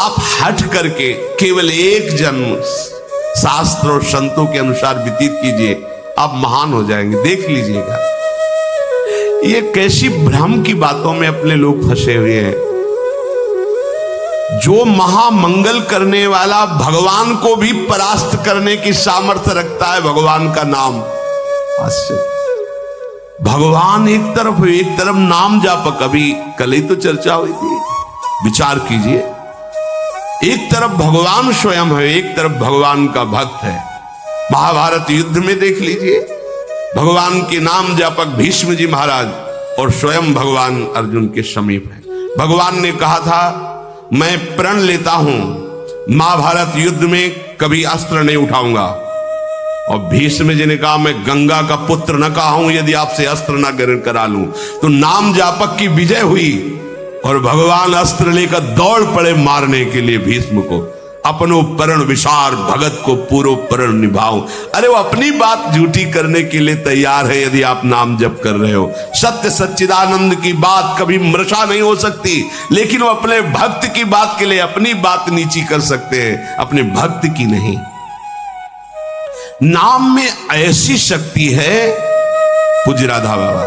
आप हट करके केवल एक जन्म शास्त्र और संतों के अनुसार व्यतीत कीजिए, आप महान हो जाएंगे। देख लीजिएगा, ये कैसी भ्रम की बातों में अपने लोग फंसे हुए हैं। जो महामंगल करने वाला भगवान को भी परास्त करने की सामर्थ्य रखता है, भगवान का नाम। भगवान एक तरफ नाम जापक, अभी कल ही तो चर्चा हुई थी, विचार कीजिए। एक तरफ भगवान स्वयं है, एक तरफ भगवान का भक्त है। महाभारत युद्ध में देख लीजिए, भगवान के नाम जापक भीष्म जी महाराज और स्वयं भगवान अर्जुन के समीप है। भगवान ने कहा था मैं प्रण लेता हूं, महाभारत युद्ध में कभी अस्त्र नहीं उठाऊंगा। और भीष्म जी ने कहा मैं गंगा का पुत्र न कहा हूं यदि आपसे अस्त्र न ग्रहण करा लूं। तो नाम जापक की विजय हुई और भगवान अस्त्र लेकर दौड़ पड़े मारने के लिए भीष्म को। अपनो प्रण विसार भगत को पूरो प्रण निभाओ। अरे वो अपनी बात झूठी करने के लिए तैयार है यदि आप नाम जप कर रहे हो। सत्य सच्चिदानंद की बात कभी मृषा नहीं हो सकती, लेकिन वो अपने भक्त की बात के लिए अपनी बात नीची कर सकते हैं, अपने भक्त की नहीं। नाम में ऐसी शक्ति है, पूज्य राधा बाबा,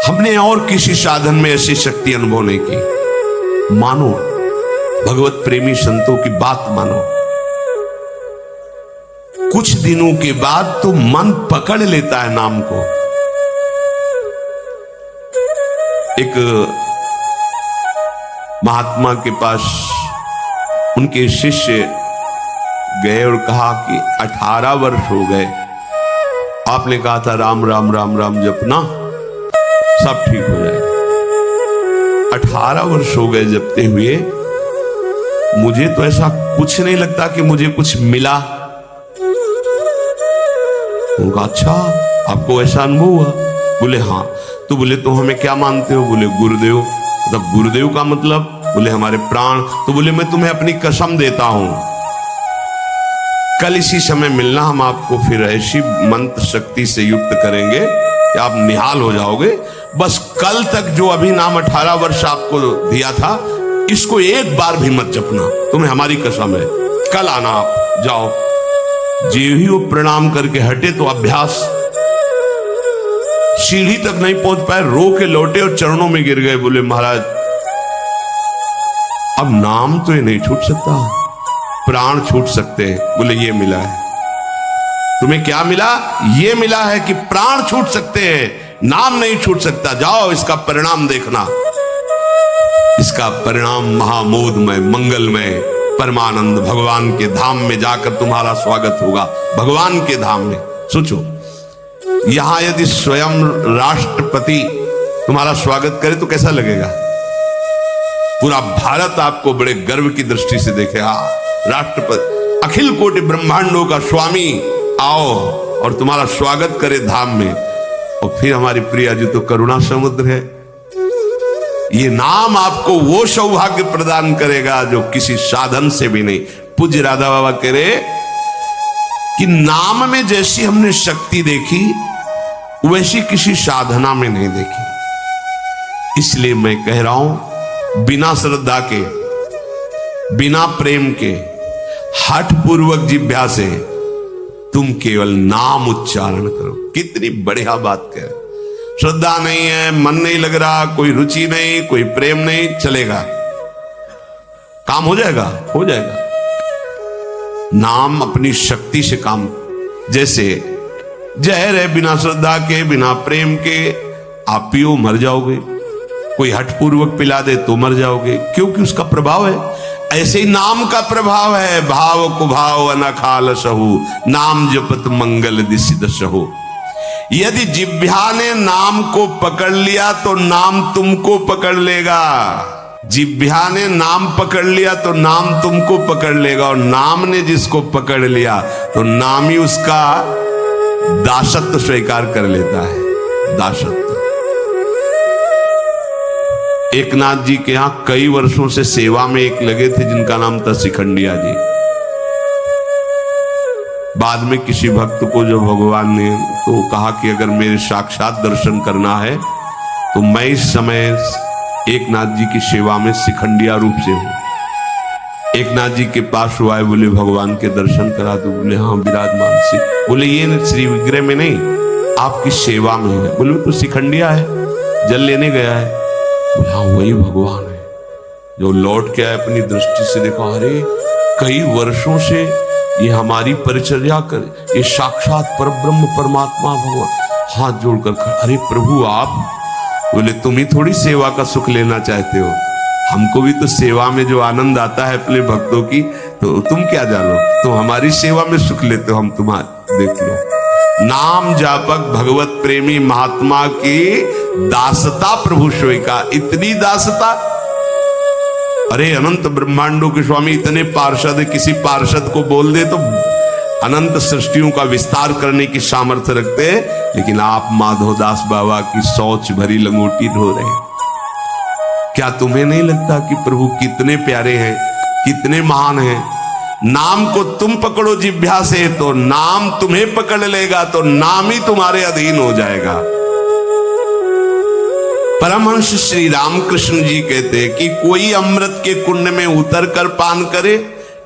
हमने और किसी साधन में ऐसी शक्ति अनुभव नहीं की। मानो, भगवत प्रेमी संतों की बात मानो, कुछ दिनों के बाद तो मन पकड़ लेता है नाम को। एक महात्मा के पास उनके शिष्य गए और कहा कि 18 वर्ष हो गए, आपने कहा था राम राम राम राम जपना सब ठीक हो जाएगा। 18 वर्ष हो गए जपते हुए, मुझे तो ऐसा कुछ नहीं लगता कि मुझे कुछ मिला। उनका अच्छा, आपको ऐसा अनुभव हुआ? बोले हाँ। तो बोले तो हमें क्या मानते हो? बोले गुरुदेव। मतलब गुरुदेव का मतलब? बोले हमारे प्राण। तो बोले मैं तुम्हें अपनी कसम देता हूं, कल इसी समय मिलना, हम आपको फिर ऐसी मंत्र शक्ति से युक्त करेंगे कि आप निहाल हो जाओगे। बस कल तक जो अभी नाम 18 वर्ष आपको दिया था, इसको एक बार भी मत जपना, तुम्हें हमारी कसम है। कल आना, आप जाओ। जे ही वो प्रणाम करके हटे तो अभ्यास, सीढ़ी तक नहीं पहुंच पाए, रो के लौटे और चरणों में गिर गए। बोले महाराज अब नाम तो ये नहीं छूट सकता, प्राण छूट सकते हैं। बोले ये मिला है तुम्हें। क्या मिला? ये मिला है कि प्राण छूट सकते हैं, नाम नहीं छूट सकता। जाओ, इसका परिणाम देखना। इसका परिणाम महामोदमय मंगलमय परमानंद भगवान के धाम में जाकर तुम्हारा स्वागत होगा। भगवान के धाम में सोचो, यहां यदि स्वयं राष्ट्रपति तुम्हारा स्वागत करे तो कैसा लगेगा? पूरा भारत आपको बड़े गर्व की दृष्टि से देखे। हाँ, राष्ट्रपति अखिल कोटि ब्रह्मांडों का स्वामी आओ और तुम्हारा स्वागत करे धाम में। और फिर हमारी प्रिया जी तो करुणा समुद्र है। ये नाम आपको वो सौभाग्य प्रदान करेगा जो किसी साधन से भी नहीं। पूज्य राधा बाबा कह रहे कि नाम में जैसी हमने शक्ति देखी वैसी किसी साधना में नहीं देखी। इसलिए मैं कह रहा हूं, बिना श्रद्धा के, बिना प्रेम के, हठ पूर्वक जिह्वा से तुम केवल नाम उच्चारण करो। कितनी बढ़िया बात कह रहे। श्रद्धा नहीं है, मन नहीं लग रहा, कोई रुचि नहीं, कोई प्रेम नहीं, चलेगा, काम हो जाएगा, हो जाएगा। नाम अपनी शक्ति से काम, जैसे जहर है, बिना श्रद्धा के, बिना प्रेम के आप पियो मर जाओगे। कोई हठपूर्वक पिला दे तो मर जाओगे, क्योंकि उसका प्रभाव है। ऐसे ही नाम का प्रभाव है। भाव कुभाव अनखाल सहु, नाम जपत मंगल दिसि दसहु। यदि जिह्वा ने नाम को पकड़ लिया तो नाम तुमको पकड़ लेगा। जिह्वा ने नाम पकड़ लिया तो नाम तुमको पकड़ लेगा, और नाम ने जिसको पकड़ लिया तो नाम ही उसका दासत्व स्वीकार कर लेता है। दासत्व। एकनाथ जी के यहां कई वर्षों से सेवा में एक लगे थे जिनका नाम था शिखंडिया जी। बाद में किसी भक्त को जो भगवान ने तो कहा कि अगर मेरे साक्षात दर्शन करना है तो मैं इस समय एक नाथ जी की सेवा में शिखंडिया रूप से हूं। एक नाथ जी के पास हुआ है, बोले भगवान के दर्शन करा दो। बोले हाँ विराजमान से। बोले ये श्री विग्रह में नहीं, आपकी सेवा में है। बोले तो शिखंडिया है, जल लेने गया है। बोले हाँ वही भगवान है। जो लौट के आए अपनी दृष्टि से देखा, अरे कई वर्षों से ये हमारी परिचर्या कर, ये साक्षात परब्रह्म परमात्मा भगवान हाथ जोड़कर खड़ा। अरे प्रभु आप। बोले तुम ही थोड़ी सेवा का सुख लेना चाहते हो, हमको भी तो सेवा में जो आनंद आता है अपने भक्तों की, तो तुम क्या जानो, तुम हमारी सेवा में सुख लेते हो, हम तुम्हारे देख लो। नाम जापक भगवत प्रेमी महात्मा की दासता प्रभु सोई का। इतनी दासता, अरे अनंत ब्रह्मांडों के स्वामी इतने पार्षद, किसी पार्षद को बोल दे तो अनंत सृष्टियों का विस्तार करने की सामर्थ्य रखते हैं, लेकिन आप माधवदास बाबा की शौच भरी लंगोटी धो रहे हैं। क्या तुम्हें नहीं लगता कि प्रभु कितने प्यारे हैं, कितने महान हैं? नाम को तुम पकड़ो जिह्वा से तो नाम तुम्हें पकड़ लेगा, तो नाम ही तुम्हारे अधीन हो जाएगा। परमहंस श्री रामकृष्ण जी कहते हैं कि कोई अमृत के कुंड में उतर कर पान करे,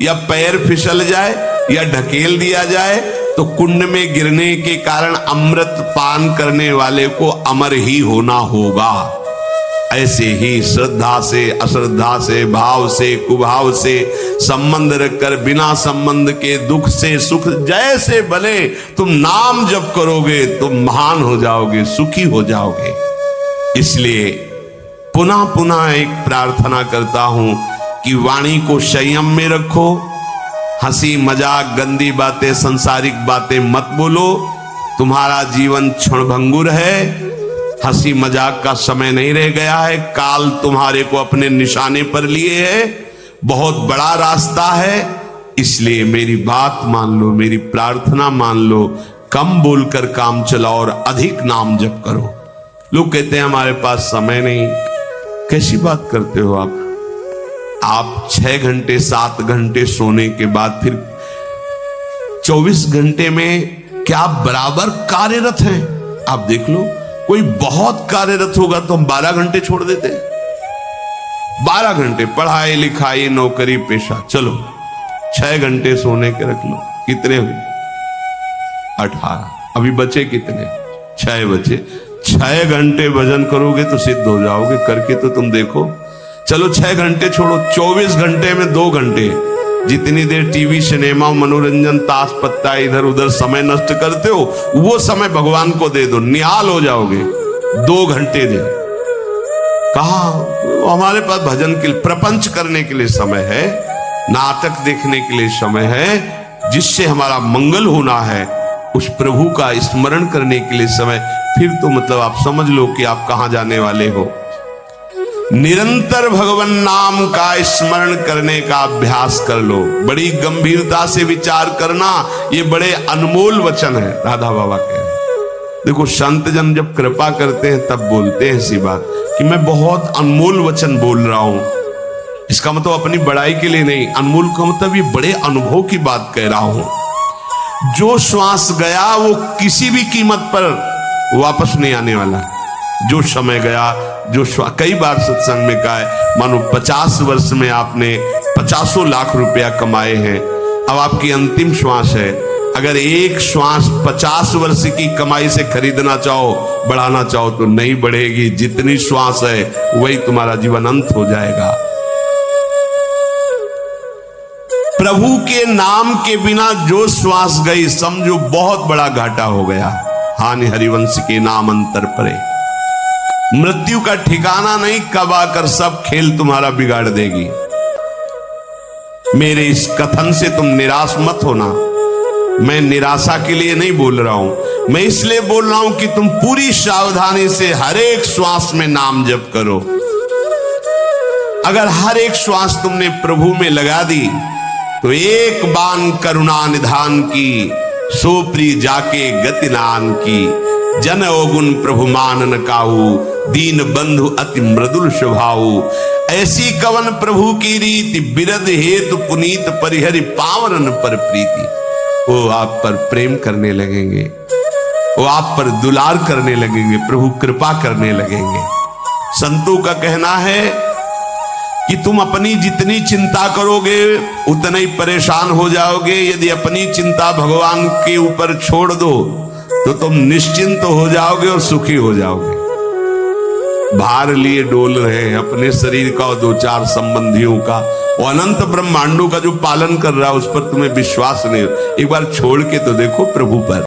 या पैर फिसल जाए या ढकेल दिया जाए, तो कुंड में गिरने के कारण अमृत पान करने वाले को अमर ही होना होगा। ऐसे ही श्रद्धा से, अश्रद्धा से, भाव से, कुभाव से संबंध रखकर बिना संबंध के दुख से सुख जैसे भले तुम नाम जप करोगे तुम महान हो जाओगे, सुखी हो जाओगे। इसलिए पुनः पुनः एक प्रार्थना करता हूं कि वाणी को संयम में रखो। हंसी मजाक गंदी बातें सांसारिक बातें मत बोलो। तुम्हारा जीवन क्षणभंगुर है, हंसी मजाक का समय नहीं रह गया है। काल तुम्हारे को अपने निशाने पर लिए है, बहुत बड़ा रास्ता है। इसलिए मेरी बात मान लो, मेरी प्रार्थना मान लो, कम बोलकर काम चलाओ और अधिक नाम जप करो। लोग कहते हैं हमारे पास समय नहीं। कैसी बात करते हो आप? 6 घंटे 7 घंटे सोने के बाद फिर 24 घंटे में क्या बराबर कार्यरत हैं? आप देख लो, कोई बहुत कार्यरत होगा तो हम 12 घंटे छोड़ देते। 12 घंटे पढ़ाई लिखाई नौकरी पेशा, चलो 6 घंटे सोने के रख लो। कितने हुए? 18। अभी बचे कितने? 6 बचे। 6 घंटे भजन करोगे तो सिद्ध हो जाओगे। करके तो तुम देखो। चलो 6 घंटे छोड़ो, 24 घंटे में 2 घंटे, जितनी देर टीवी सिनेमा मनोरंजन ताश पत्ता इधर उधर समय नष्ट करते हो, वो समय भगवान को दे दो, निहाल हो जाओगे। 2 घंटे दे। कहा हमारे पास भजन के लिए, प्रपंच करने के लिए समय है, नाटक देखने के लिए समय है, जिससे हमारा मंगल होना है, उस प्रभु का स्मरण करने के लिए समय। फिर तो मतलब आप समझ लो कि आप कहां जाने वाले हो। निरंतर भगवान नाम का स्मरण करने का अभ्यास कर लो। बड़ी गंभीरता से विचार करना, ये बड़े अनमोल वचन है। राधा बाबा कह रहे हैं। देखो संत जन जब कृपा करते हैं तब बोलते हैं ऐसी बात कि मैं बहुत अनमोल वचन बोल रहा हूं। इसका मतलब अपनी बड़ाई के लिए नहीं, अनमोल का मतलब ये बड़े अनुभव की बात कह रहा हूं। जो श्वास गया वो किसी भी कीमत पर वापस नहीं आने वाला। जो समय गया, जो कई बार सत्संग में कहा है, मानो 50 वर्ष में आपने 50 लाख रुपया कमाए हैं, अब आपकी अंतिम श्वास है। अगर एक श्वास 50 वर्ष की कमाई से खरीदना चाहो, बढ़ाना चाहो तो नहीं बढ़ेगी। जितनी श्वास है वही तुम्हारा जीवन अंत हो जाएगा। प्रभु के नाम के बिना जो श्वास गई, समझो बहुत बड़ा घाटा हो गया। हानि हरिवंश के नाम अंतर परे। मृत्यु का ठिकाना नहीं, कब आकर सब खेल तुम्हारा बिगाड़ देगी। मेरे इस कथन से तुम निराश मत होना। मैं निराशा के लिए नहीं बोल रहा हूं, मैं इसलिए बोल रहा हूं कि तुम पूरी सावधानी से हर एक श्वास में नाम जप करो। अगर हर एक श्वास तुमने प्रभु में लगा दी तो एक बान करुणा निधान की, सोप्री जाके गतिनान की। जन अवगुण प्रभु मानन काहू, दीन बंधु अति मृदुल स्वभाव। ऐसी कवन प्रभु की रीति, बिरद हेतु पुनीत परिहरि पावरन पर प्रीति। वो आप पर प्रेम करने लगेंगे, वो आप पर दुलार करने लगेंगे, प्रभु कृपा करने लगेंगे। संतों का कहना है कि तुम अपनी जितनी चिंता करोगे उतना ही परेशान हो जाओगे। यदि अपनी चिंता भगवान के ऊपर छोड़ दो तो तुम निश्चिंत हो जाओगे और सुखी हो जाओगे। भार लिए डोल रहे हैं अपने शरीर का और दो चार संबंधियों का, और अनंत ब्रह्मांडों का जो पालन कर रहा है उस पर तुम्हें विश्वास नहीं। एक बार छोड़ के तो देखो प्रभु पर।